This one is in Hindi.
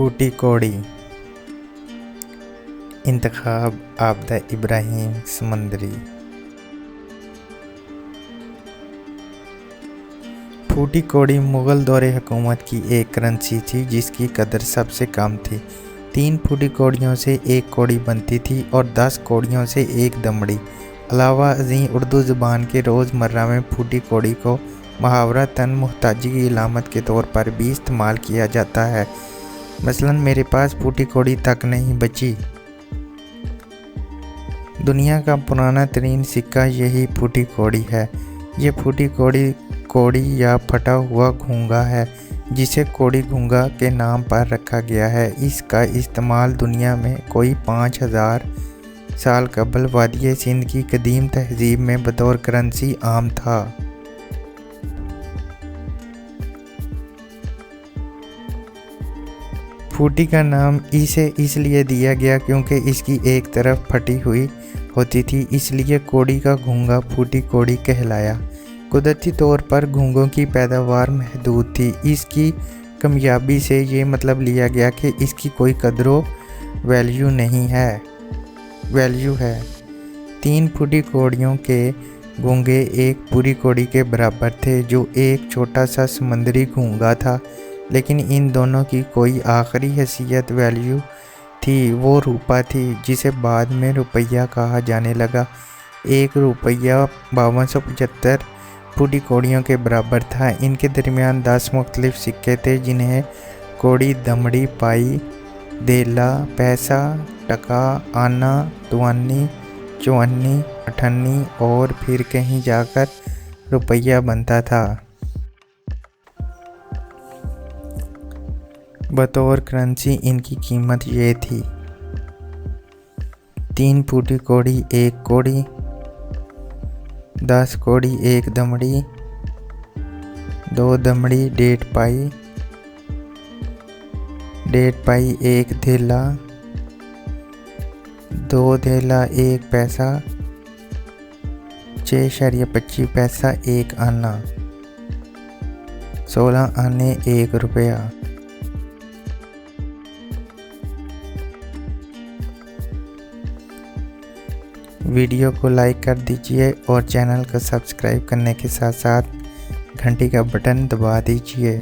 फूटी कौड़ी। इंतखाब आबदा इब्राहिम समंदरी। फूटी कौड़ी मुग़ल दौरे हुकूमत की एक करेंसी थी जिसकी कदर सबसे कम थी। 3 फूटी कौड़ियों से 1 कौड़ी बनती थी और 10 कौड़ियों से 1 दमड़ी। अलावा अज़ीं उर्दू ज़ुबान के रोज़मर्रा में फूटी कौड़ी को मुहावरतन मुहताजी की इलामत के तौर पर भी इस्तेमाल किया जाता है। मसलन मेरे पास फूटी कौड़ी तक नहीं बची। दुनिया का पुराना तरीन सिक्का यही फूटी कौड़ी है। ये फूटी कौड़ी या फटा हुआ घूंगा है जिसे कौड़ी घूंगा के नाम पर रखा गया है। इसका इस्तेमाल दुनिया में कोई 5000 साल कबल वादिये सिंध की कदीम तहजीब में बतौर करेंसी आम था। फूटी का नाम इसे इसलिए दिया गया क्योंकि इसकी एक तरफ फटी हुई होती थी, इसलिए कौड़ी का घूंगा फूटी कौड़ी कहलाया। कुदरती तौर पर घूंगों की पैदावार महदूद थी। इसकी कामयाबी से ये मतलब लिया गया कि इसकी कोई कदरो वैल्यू है। 3 फूटी कौड़ियों के घूंगे एक पूरी कौड़ी के बराबर थे जो एक छोटा सा समंदरी घूंगा था। लेकिन इन दोनों की कोई आखिरी हैसियत वैल्यू थी, वो रुपया थी जिसे बाद में रुपया कहा जाने लगा। 1 रुपया 5275 फूटी कौड़ियों के बराबर था। इनके दरमियान 10 मुख्तलिफ सिक्के थे जिन्हें कौड़ी, दमड़ी, पाई, देला, पैसा, टका, आना, दुआनी, चौअन्नी, अठन्नी और फिर कहीं जाकर रुपया बनता था। बतौर करेंसी इनकी कीमत ये थी: 3 फूटी कौड़ी 1 कौड़ी, 10 कौड़ी 1 दमड़ी, 2 दमड़ी 1.5 पाई, 1.5 पाई 1 धेला, 2 धेला 1 पैसा, 6.25 पैसा 1 आना, 16 आने 1 रुपया। वीडियो को लाइक कर दीजिए और चैनल को सब्सक्राइब करने के साथ साथ घंटी का बटन दबा दीजिए।